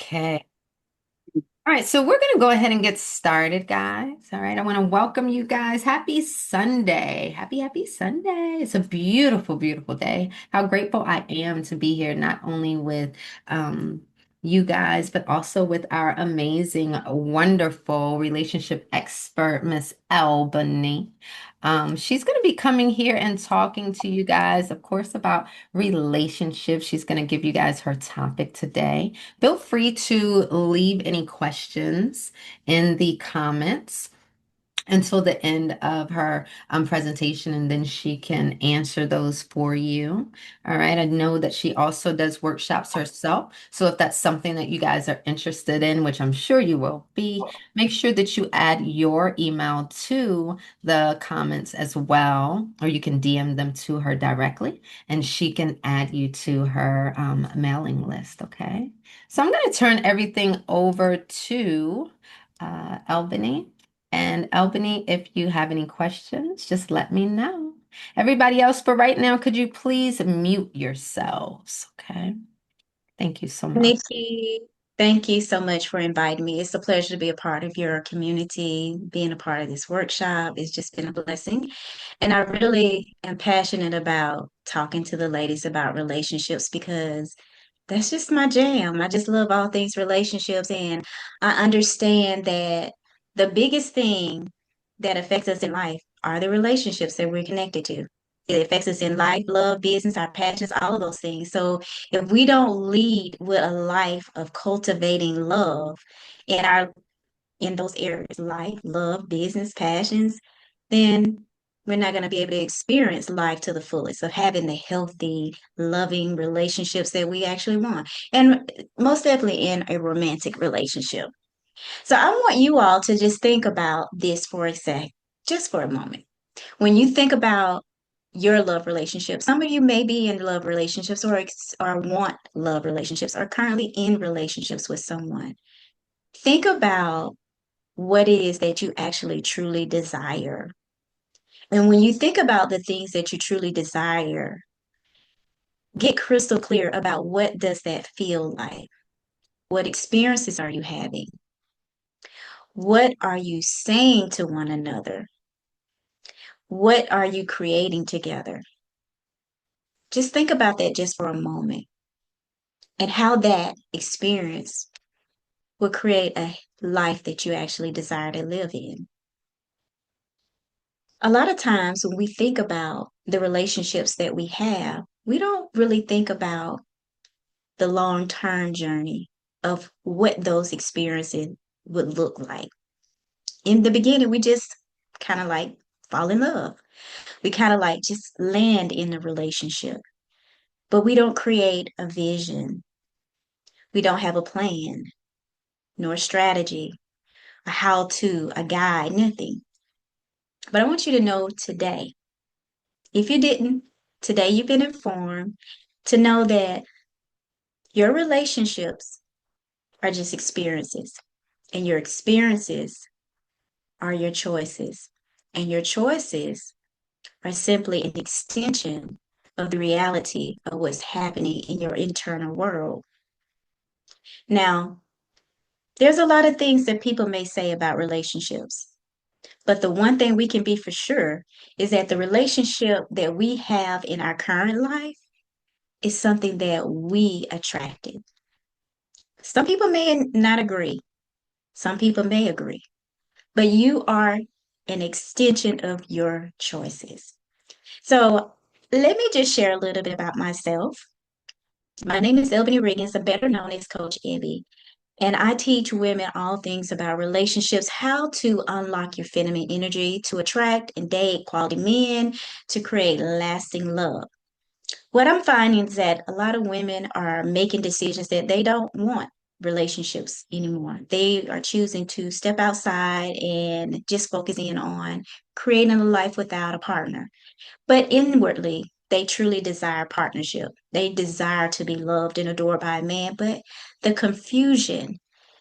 Okay. All right, so we're going to go ahead and get started, guys. All right, I want to welcome you guys. Happy Sunday. Happy Sunday. It's a beautiful, beautiful day. How grateful I am to be here, not only with um, you guys, but also with our amazing, wonderful relationship expert, Miss Albany. She's going to be coming here and talking to you guys, of course, about relationships. She's going to give you guys her topic today. Feel free to leave any questions in the comments until the end of her presentation, and then she can answer those for you. All right. I know that she also does workshops herself. So if that's something that you guys are interested in, which I'm sure you will be, make sure that you add your email to the comments as well, or you can DM them to her directly, and she can add you to her mailing list. Okay. So I'm going to turn everything over to Albany. And Albany, if you have any questions, just let me know. Everybody else, for right now, could you please mute yourselves? Okay. Thank you so much. Nikki, thank you so much for inviting me. It's a pleasure to be a part of your community. Being a part of this workshop it's just been a blessing. And I really am passionate about talking to the ladies about relationships because that's just my jam. I just love all things relationships. And I understand that the biggest thing that affects us in life are the relationships that we're connected to. It affects us in life, love, business, our passions, all of those things. So if we don't lead with a life of cultivating love in our in those areas, life, love, business, passions, then we're not going to be able to experience life to the fullest of having the healthy, loving relationships that we actually want. And most definitely in a romantic relationship. So I want you all to just think about this for a sec, just for a moment. When you think about your love relationship, some of you may be in love relationships or want love relationships or currently in relationships with someone. Think about what it is that you actually truly desire. And when you think about the things that you truly desire, get crystal clear about what does that feel like? What experiences are you having? What are you saying to one another? What are you creating together? Just think about that just for a moment and how that experience will create a life that you actually desire to live in. A lot of times when we think about the relationships that we have, we don't really think about the long term journey of what those experiences would look like. In the beginning, we just kind of like fall in love. We kind of like just land in the relationship, but we don't create a vision. We don't have a plan, nor a strategy, a how to, a guide, nothing. But I want you to know today, if you didn't, today you've been informed to know that your relationships are just experiences, and your experiences are your choices, and your choices are simply an extension of the reality of what's happening in your internal world. Now, there's a lot of things that people may say about relationships, but the one thing we can be for sure is that the relationship that we have in our current life is something that we attracted. Some people may not agree, some people may agree, but you are an extension of your choices. So let me just share a little bit about myself. My name is Ebony Riggins, I'm better known as Coach Ebby, and I teach women all things about relationships, how to unlock your feminine energy, to attract and date quality men, to create lasting love. What I'm finding is that a lot of women are making decisions that they don't want relationships anymore. They are choosing to step outside and just focus in on creating a life without a partner. But inwardly, they truly desire partnership. They desire to be loved and adored by a man. But the confusion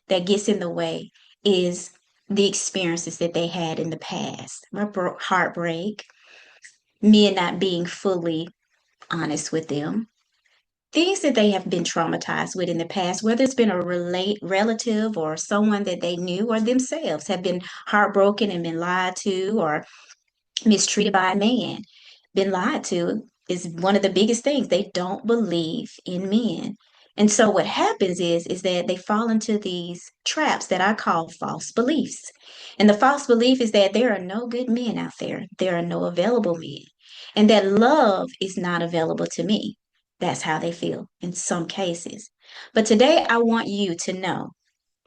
that gets in the way is the experiences that they had in the past, heartbreak, men not being fully honest with them, things that they have been traumatized with in the past, whether it's been a relative or someone that they knew or themselves have been heartbroken and been lied to or mistreated by a man, been lied to is one of the biggest things. They don't believe in men. And so what happens is that they fall into these traps that I call false beliefs. And the false belief is that there are no good men out there. There are no available men. And that love is not available to me. That's how they feel in some cases. But today I want you to know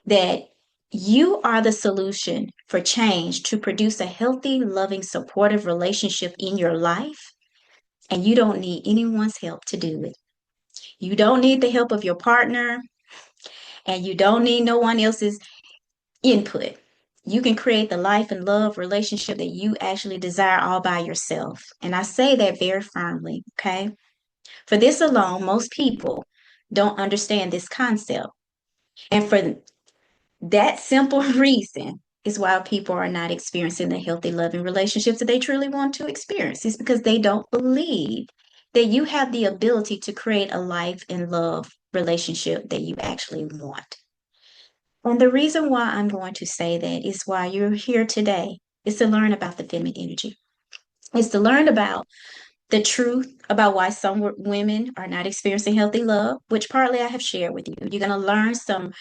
that you are the solution for change to produce a healthy, loving, supportive relationship in your life. And you don't need anyone's help to do it. You don't need the help of your partner, and you don't need no one else's input. You can create the life and love relationship that you actually desire all by yourself. And I say that very firmly, okay? For this alone, most people don't understand this concept. And for that simple reason is why people are not experiencing the healthy, loving relationships that they truly want to experience. It's because they don't believe that you have the ability to create a life and love relationship that you actually want. And the reason why I'm going to say that is why you're here today is to learn about the feminine energy. Is to learn about the truth about why some women are not experiencing healthy love, which partly I have shared with you. You're going to learn some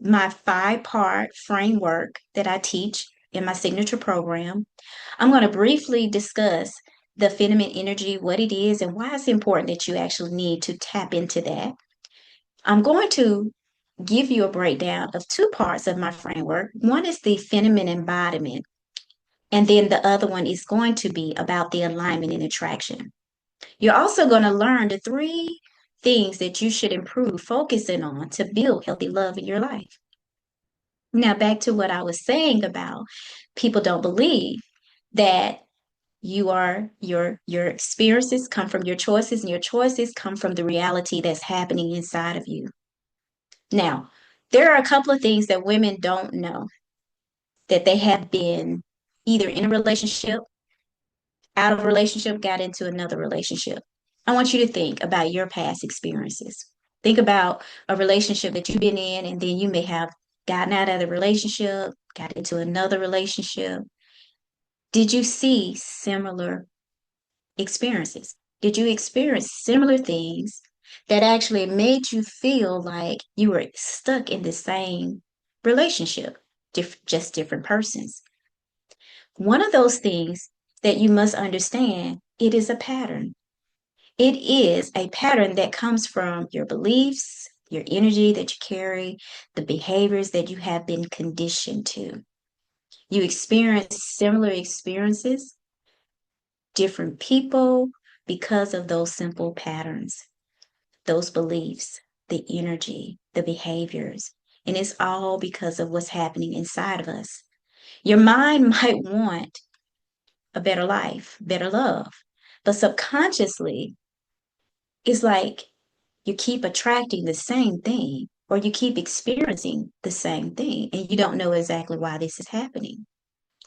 my 5-part framework that I teach in my signature program. I'm going to briefly discuss the feminine energy, what it is, and why it's important that you actually need to tap into that. I'm going to give you a breakdown of 2 parts of my framework. One is the feminine embodiment, and then the other one is going to be about the alignment and attraction. You're also going to learn the 3 things that you should improve focusing on to build healthy love in your life. Now, back to what I was saying about people don't believe that your experiences come from your choices, and your choices come from the reality that's happening inside of you. Now, there are a couple of things that women don't know that they have been either in a relationship, out of a relationship, got into another relationship. I want you to think about your past experiences. Think about a relationship that you've been in, and then you may have gotten out of the relationship, got into another relationship. Did you see similar experiences? Did you experience similar things that actually made you feel like you were stuck in the same relationship, just different persons? One of those things that you must understand, it is a pattern. It is a pattern that comes from your beliefs, your energy that you carry, the behaviors that you have been conditioned to. You experience similar experiences, different people, because of those simple patterns, those beliefs, the energy, the behaviors. And it's all because of what's happening inside of us. Your mind might want a better life, better love, but subconsciously, it's like you keep attracting the same thing or you keep experiencing the same thing and you don't know exactly why this is happening.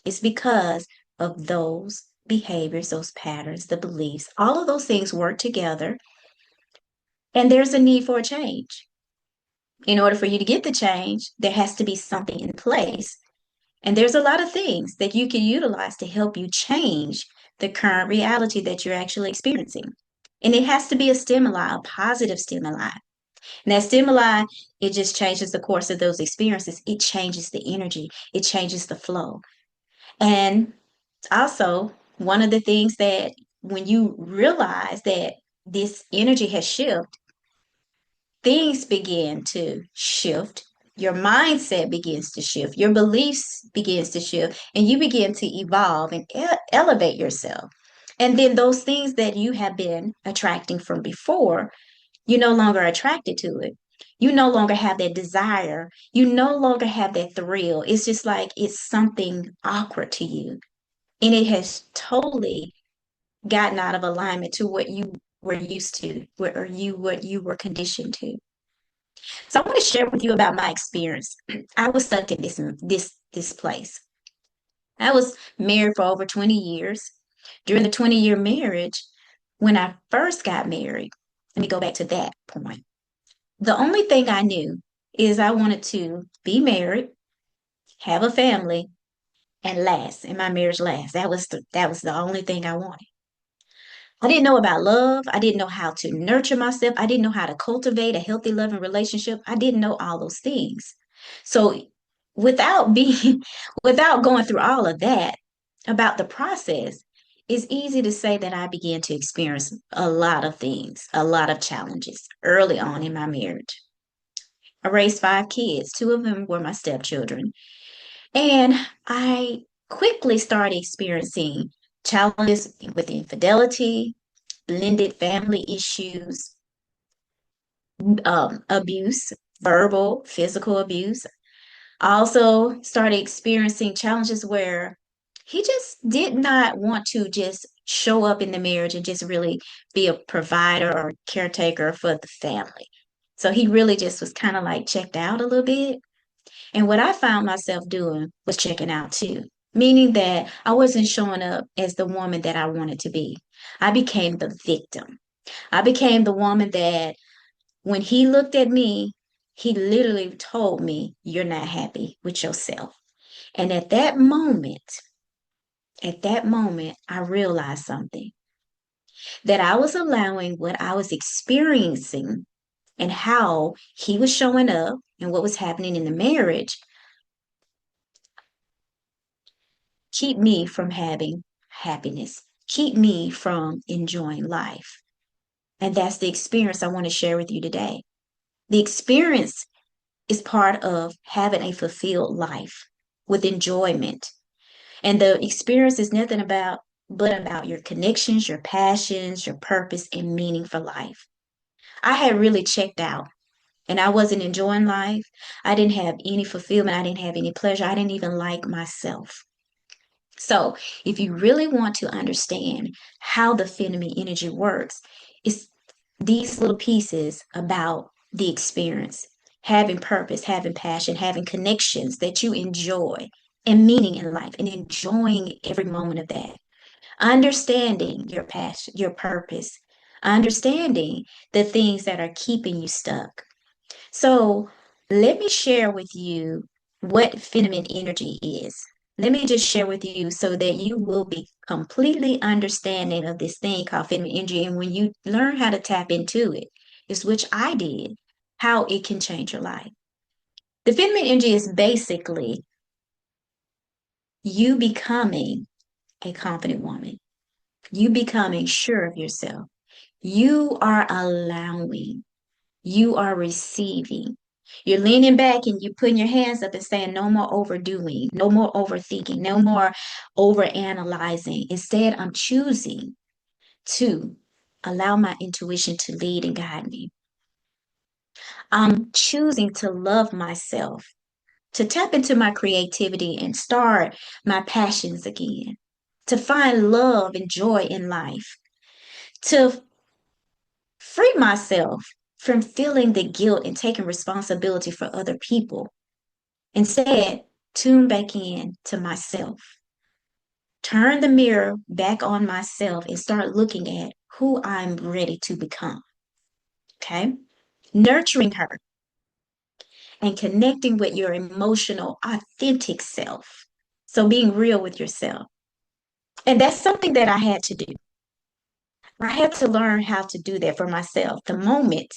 It's because of those behaviors, those patterns, the beliefs, all of those things work together, and there's a need for a change. In order for you to get the change, there has to be something in place. And there's a lot of things that you can utilize to help you change the current reality that you're actually experiencing. And it has to be a stimuli, a positive stimuli. And that stimuli, it just changes the course of those experiences. It changes the energy, it changes the flow. And also, one of the things that when you realize that this energy has shifted, things begin to shift. Your mindset begins to shift, your beliefs begins to shift, and you begin to evolve and elevate yourself. And then those things that you have been attracting from before, you're no longer attracted to it. You no longer have that desire. You no longer have that thrill. It's just like it's something awkward to you. And it has totally gotten out of alignment to what you were used to, what you were conditioned to. So I want to share with you about my experience. I was stuck in this place. I was married for over 20 years. During the 20-year marriage, when I first got married, Let me go back to that point. The only thing I knew is I wanted to be married, have a family, and last, and my marriage last. That was the only thing I wanted. I didn't know about love. I didn't know how to nurture myself. I didn't know how to cultivate a healthy, loving relationship. I didn't know all those things. So without being, without going through all of that about the process, it's easy to say that I began to experience a lot of things, a lot of challenges early on in my marriage. I raised five kids. Two of them were my stepchildren. And I quickly started experiencing challenges with infidelity, blended family issues, abuse, verbal, physical abuse. I also started experiencing challenges where he just did not want to just show up in the marriage and just really be a provider or caretaker for the family. So he really just was kind of like checked out a little bit. And what I found myself doing was checking out too, meaning that I wasn't showing up as the woman that I wanted to be. I became the victim. I became the woman that when he looked at me, he literally told me, "You're not happy with yourself." And at that moment, I realized something that I was allowing what I was experiencing and how he was showing up and what was happening in the marriage keep me from having happiness, keep me from enjoying life. And that's the experience I want to share with you today. The experience is part of having a fulfilled life with enjoyment. And the experience is nothing about but about your connections, your passions, your purpose, and meaning for life. I had really checked out and I wasn't enjoying life. I didn't have any fulfillment. I didn't have any pleasure. I didn't even like myself. So, if you really want to understand how the feminine energy works, it's these little pieces about the experience, having purpose, having passion, having connections that you enjoy, and meaning in life, and enjoying every moment of that. Understanding your passion, your purpose, understanding the things that are keeping you stuck. So let me share with you what feminine energy is. Let me just share with you so that you will be completely understanding of this thing called feminine energy. And when you learn how to tap into it, is which I did, how it can change your life. The feminine energy is basically you becoming a confident woman, you becoming sure of yourself. You are allowing, you are receiving. You're leaning back and you're putting your hands up and saying, no more overdoing, no more overthinking, no more overanalyzing. Instead, I'm choosing to allow my intuition to lead and guide me. I'm choosing to love myself, to tap into my creativity and start my passions again, to find love and joy in life, to free myself from feeling the guilt and taking responsibility for other people. Instead, tune back in to myself. Turn the mirror back on myself and start looking at who I'm ready to become. Okay. Nurturing her and connecting with your emotional, authentic self. So being real with yourself. And that's something that I had to do. I had to learn how to do that for myself. The moment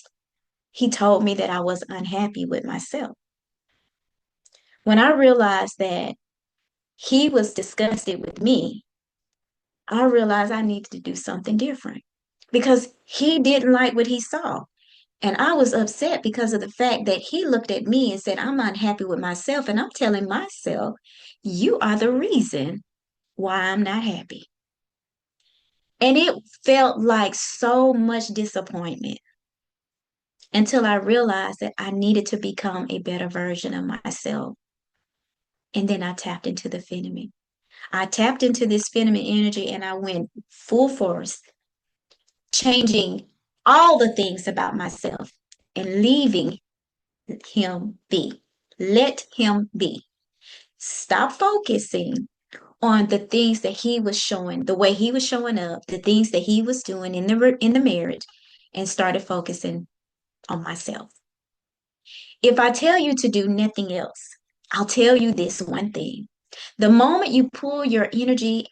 he told me that I was unhappy with myself, when I realized that he was disgusted with me, I realized I needed to do something different because he didn't like what he saw. And I was upset because of the fact that he looked at me and said, I'm unhappy with myself. And I'm telling myself, you are the reason why I'm not happy. And it felt like so much disappointment until I realized that I needed to become a better version of myself. And then I tapped into the feminine. I tapped into this feminine energy and I went full force, changing all the things about myself and leaving him be. Let him be. Stop focusing on the things that he was showing, the way he was showing up, the things that he was doing in the marriage, and started focusing on myself. If I tell you to do nothing else, I'll tell you this one thing. The moment you pour your energy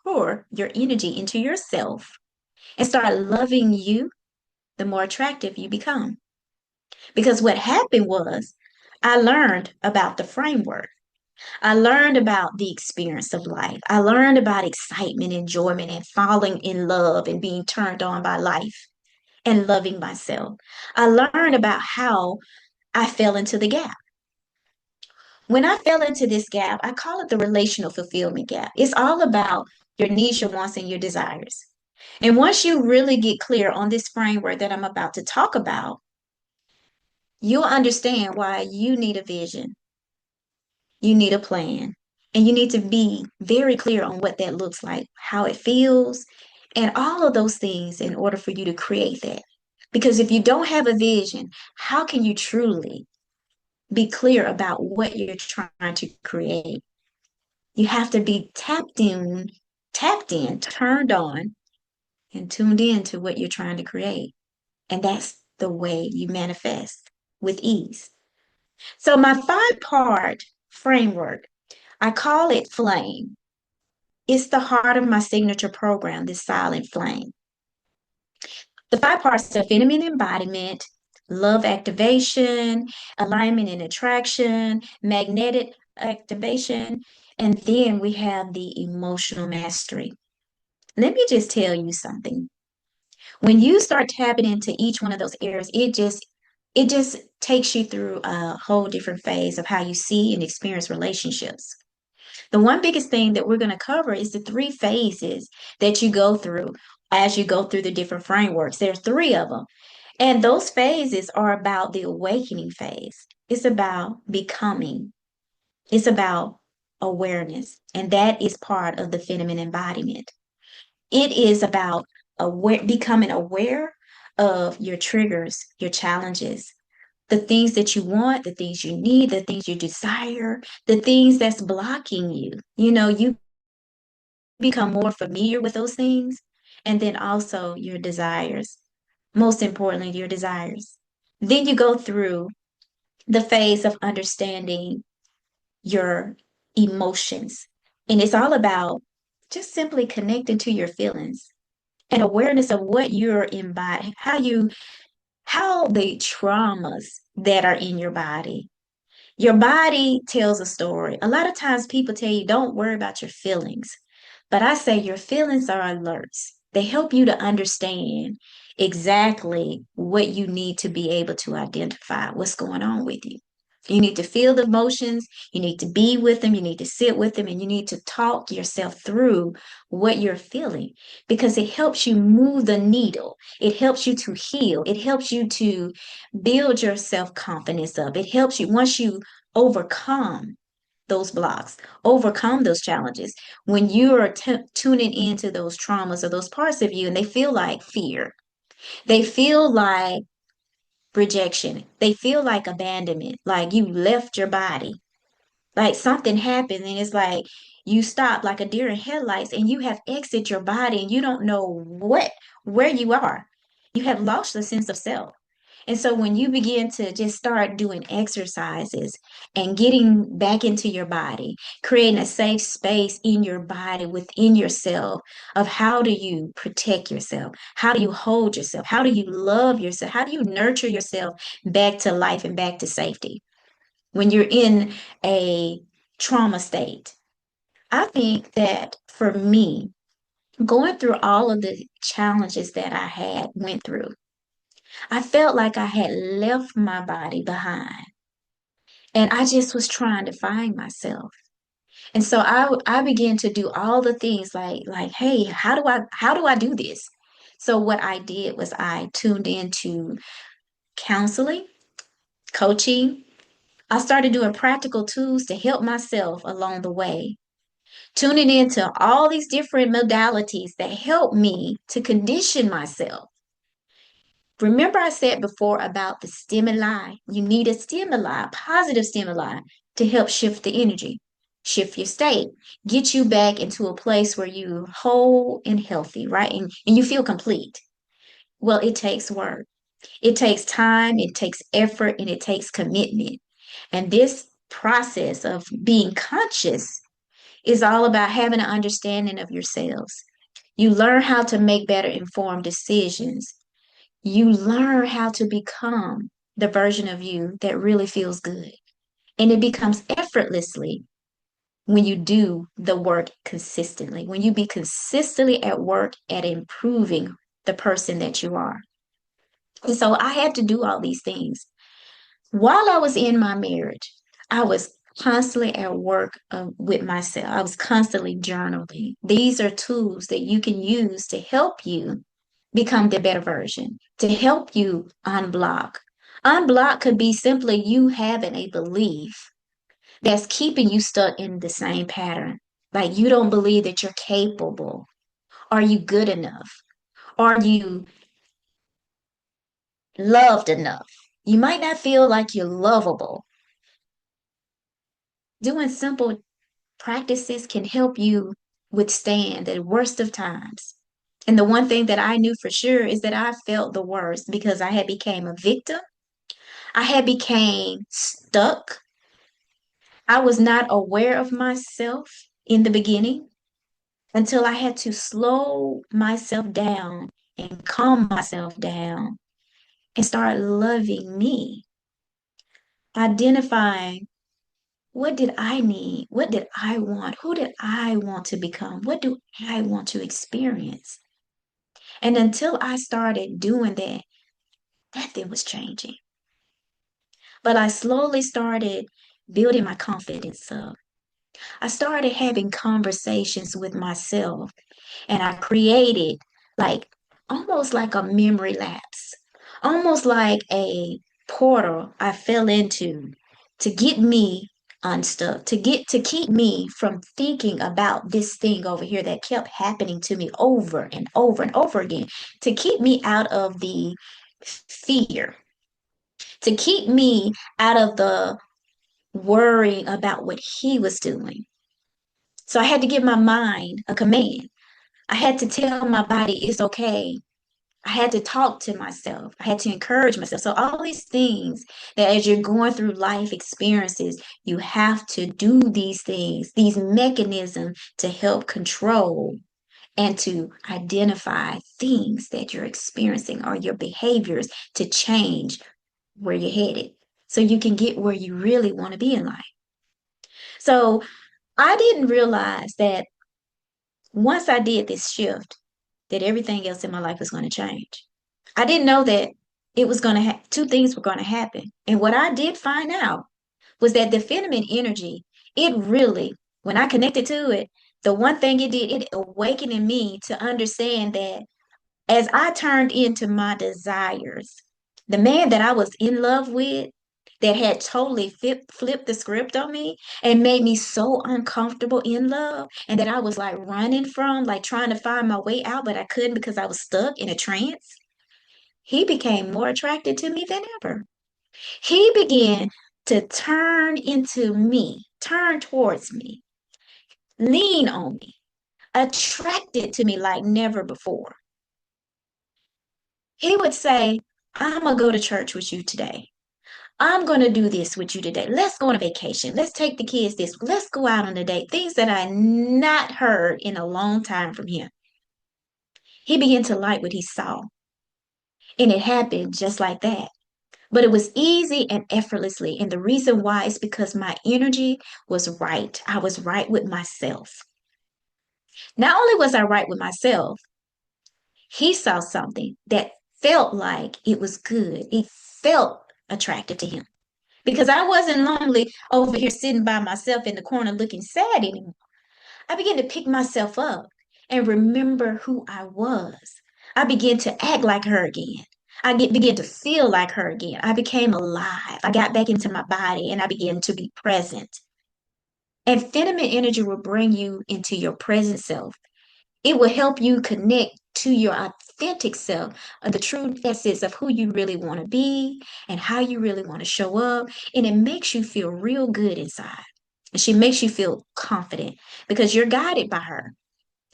into yourself and start loving you, the more attractive you become. Because what happened was I learned about the framework. I learned about the experience of life. I learned about excitement, enjoyment, and falling in love and being turned on by life and loving myself. I learned about how I fell into the gap. When I fell into this gap, I call it the relational fulfillment gap. It's all about your needs, your wants, and your desires. And once you really get clear on this framework that I'm about to talk about, you'll understand why you need a vision, you need a plan, and you need to be very clear on what that looks like, how it feels, and all of those things in order for you to create that. Because if you don't have a vision, how can you truly be clear about what you're trying to create? You have to be tapped in, turned on, and tuned in to what you're trying to create. And that's the way you manifest with ease. So, my 5 part framework, I call it flame. It's the heart of my signature program, this silent flame. The 5 parts are feminine embodiment, love activation, alignment and attraction, magnetic activation, and then we have the emotional mastery. Let me just tell you something. When you start tapping into each one of those areas, it just takes you through a whole different phase of how you see and experience relationships. The one biggest thing that we're going to cover is the 3 phases that you go through as you go through the different frameworks. There are 3 of them. And those phases are about the awakening phase. It's about becoming. It's about awareness. And that is part of the feminine embodiment. It is about becoming aware of your triggers, your challenges, the things that you want, the things you need, the things you desire, the things that's blocking you. You become more familiar with those things. And then also your desires. Most importantly, your desires. Then you go through the phase of understanding your emotions. And it's all about just simply connecting to your feelings and awareness of what you're embodying, how the traumas that are in your body. Your body tells a story. A lot of times people tell you, don't worry about your feelings. But I say your feelings are alerts. They help you to understand exactly what you need to be able to identify what's going on with you. You need to feel the emotions, you need to be with them, you need to sit with them, and you need to talk yourself through what you're feeling because it helps you move the needle. It helps you to heal. It helps you to build your self confidence up. It helps you once you overcome those blocks, overcome those challenges. When you are tuning into those traumas or those parts of you, and they feel like fear, they feel like rejection, they feel like abandonment, like you left your body, like something happened, and it's like you stop like a deer in headlights, and you have exited your body, and you don't know where you are. You have lost the sense of self. And so when you begin to just start doing exercises and getting back into your body, creating a safe space in your body, within yourself, of how do you protect yourself? How do you hold yourself? How do you love yourself? How do you nurture yourself back to life and back to safety when you're in a trauma state? I think that for me, going through all of the challenges that I had went through, I felt like I had left my body behind and I just was trying to find myself. And so I began to do all the things like hey, how do I do this? So what I did was I tuned into counseling, coaching. I started doing practical tools to help myself along the way, tuning into all these different modalities that help me to condition myself. Remember, I said before about the stimuli. You need a stimuli, positive stimuli, to help shift the energy, shift your state, get you back into a place where you whole and healthy, right? And you feel complete. Well, it takes work. It takes time, it takes effort, and it takes commitment. And this process of being conscious is all about having an understanding of yourselves. You learn how to make better informed decisions. You learn how to become the version of you that really feels good. And it becomes effortlessly when you do the work consistently, when you be consistently at work at improving the person that you are. And so I had to do all these things. While I was in my marriage, I was constantly at work with myself. I was constantly journaling. These are tools that you can use to help you become the better version, to help you unblock. Unblock could be simply you having a belief that's keeping you stuck in the same pattern. Like you don't believe that you're capable. Are you good enough? Are you loved enough? You might not feel like you're lovable. Doing simple practices can help you withstand the worst of times. And the one thing that I knew for sure is that I felt the worst because I had became a victim. I had became stuck. I was not aware of myself in the beginning until I had to slow myself down and calm myself down and start loving me, identifying what did I need? What did I want? Who did I want to become? What do I want to experience? And until I started doing that, nothing was changing. But I slowly started building my confidence up. I started having conversations with myself and I created like almost like a memory lapse, almost like a portal I fell into to get me unstuck, to keep me from thinking about this thing over here that kept happening to me over and over and over again, to keep me out of the fear, to keep me out of the worrying about what he was doing. So I had to give my mind a command. I had to tell my body it's okay. I had to talk to myself. I had to encourage myself. So all these things that as you're going through life experiences, you have to do these things, these mechanisms to help control and to identify things that you're experiencing or your behaviors to change where you're headed so you can get where you really want to be in life. So I didn't realize that once I did this shift, that everything else in my life was going to change. I didn't know that it was going to two things were going to happen. And what I did find out was that the feminine energy, it really, when I connected to it, the one thing it did, it awakened in me to understand that as I turned into my desires, the man that I was in love with, that had totally flipped the script on me and made me so uncomfortable in love, and that I was like running from, like trying to find my way out, but I couldn't because I was stuck in a trance. He became more attracted to me than ever. He began to turn into me, turn towards me, lean on me, attracted to me like never before. He would say, I'm going to go to church with you today. I'm going to do this with you today. Let's go on a vacation. Let's take the kids this. Let's go out on a date. Things that I not heard in a long time from him. He began to like what he saw. And it happened just like that. But it was easy and effortlessly. And the reason why is because my energy was right. I was right with myself. Not only was I right with myself, he saw something that felt like it was good. It felt attractive to him because I wasn't lonely over here sitting by myself in the corner looking sad anymore. I began to pick myself up and remember who I was. I began to act like her again. Began to feel like her again. I became alive. I got back into my body and I began to be present. And feminine energy will bring you into your present self. It will help you connect to your authentic self, the true essence of who you really want to be and how you really want to show up. And it makes you feel real good inside. And she makes you feel confident because you're guided by her.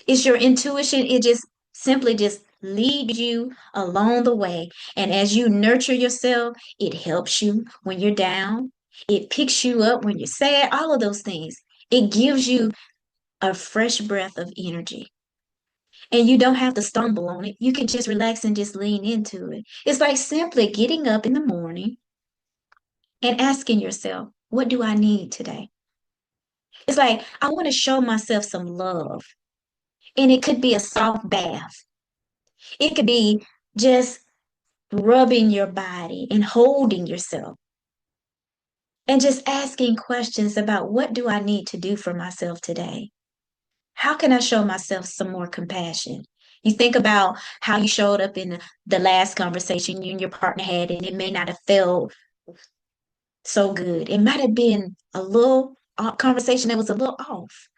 It's your intuition. It just simply just lead you along the way. And as you nurture yourself, it helps you when you're down. It picks you up when you're sad, all of those things. It gives you a fresh breath of energy. And you don't have to stumble on it. You can just relax and just lean into it. It's like simply getting up in the morning and asking yourself, what do I need today? It's like, I want to show myself some love. And it could be a soft bath. It could be just rubbing your body and holding yourself and just asking questions about what do I need to do for myself today? How can I show myself some more compassion? You think about how you showed up in the last conversation you and your partner had, and it may not have felt so good. It might have been a little conversation that was a little off.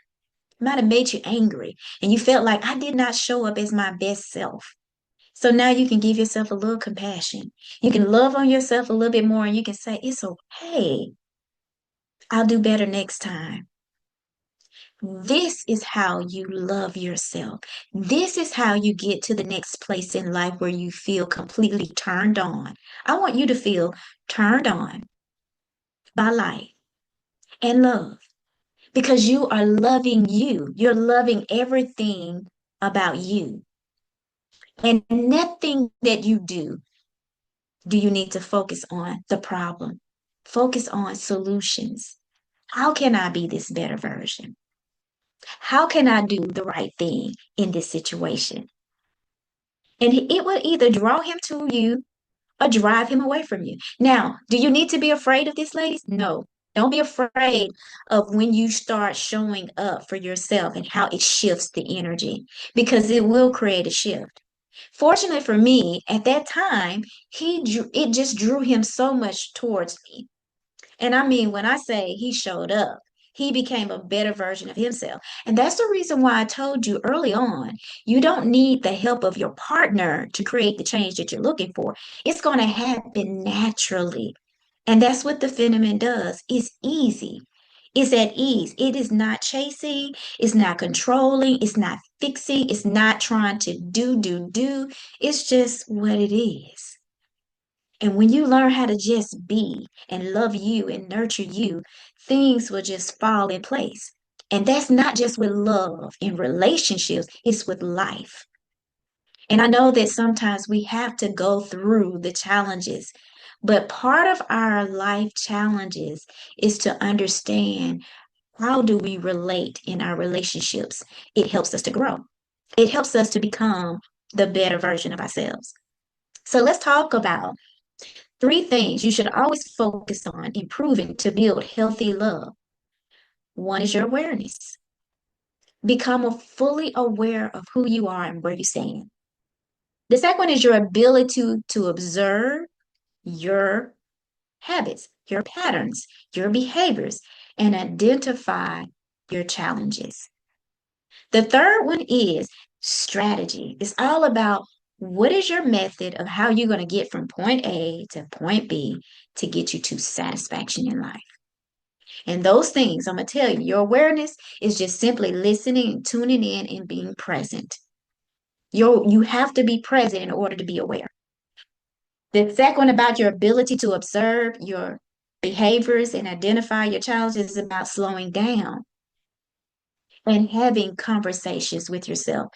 It might have made you angry, and you felt like I did not show up as my best self. So now you can give yourself a little compassion. You can love on yourself a little bit more, and you can say, it's okay. I'll do better next time. This is how you love yourself. This is how you get to the next place in life where you feel completely turned on. I want you to feel turned on by life and love because you are loving you. You're loving everything about you. And nothing that you do you need to focus on the problem. Focus on solutions. How can I be this better version? How can I do the right thing in this situation? And it will either draw him to you or drive him away from you. Now, do you need to be afraid of this, ladies? No. Don't be afraid of when you start showing up for yourself and how it shifts the energy because it will create a shift. Fortunately for me, at that time, it just drew him so much towards me. And I mean, when I say he showed up, he became a better version of himself. And that's the reason why I told you early on, you don't need the help of your partner to create the change that you're looking for. It's going to happen naturally. And that's what the phenomenon does. It's easy. It's at ease. It is not chasing. It's not controlling. It's not fixing. It's not trying to do. It's just what it is. And when you learn how to just be and love you and nurture you, things will just fall in place. And that's not just with love in relationships, it's with life. And I know that sometimes we have to go through the challenges, but part of our life challenges is to understand how do we relate in our relationships. It helps us to grow. It helps us to become the better version of ourselves. So let's talk about three things you should always focus on improving to build healthy love. One is your awareness. Become fully aware of who you are and where you stand. The second one is your ability to observe your habits, your patterns, your behaviors, and identify your challenges. The third one is strategy. It's all about what is your method of how you're going to get from point A to point B to get you to satisfaction in life. And those things, I'm going to tell you, your awareness is just simply listening and tuning in and being present. You have to be present in order to be aware. The second one about your ability to observe your behaviors and identify your challenges is about slowing down and having conversations with yourself,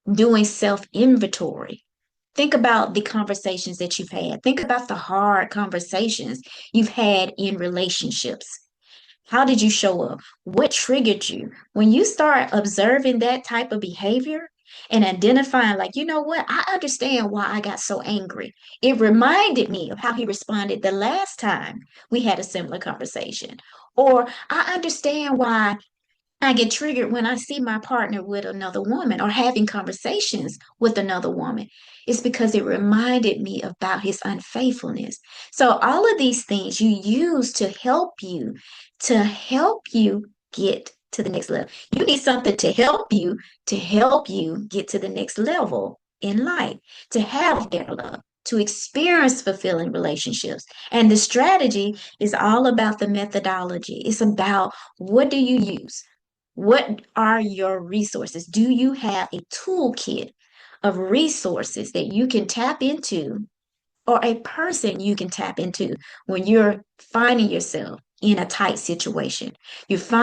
doing self inventory. Think about the conversations that you've had. Think about the hard conversations you've had in relationships. How did you show up? What triggered you? When you start observing that type of behavior and identifying, like, you know what? I understand why I got so angry. It reminded me of how he responded the last time we had a similar conversation. Or I understand why I get triggered when I see my partner with another woman or having conversations with another woman. It's because it reminded me about his unfaithfulness. So all of these things you use to help you get to the next level. You need something to help you get to the next level in life, to have better love, to experience fulfilling relationships. And the strategy is all about the methodology. It's about what do you use? What are your resources? Do you have a toolkit of resources that you can tap into, or a person you can tap into when you're finding yourself in a tight situation. You find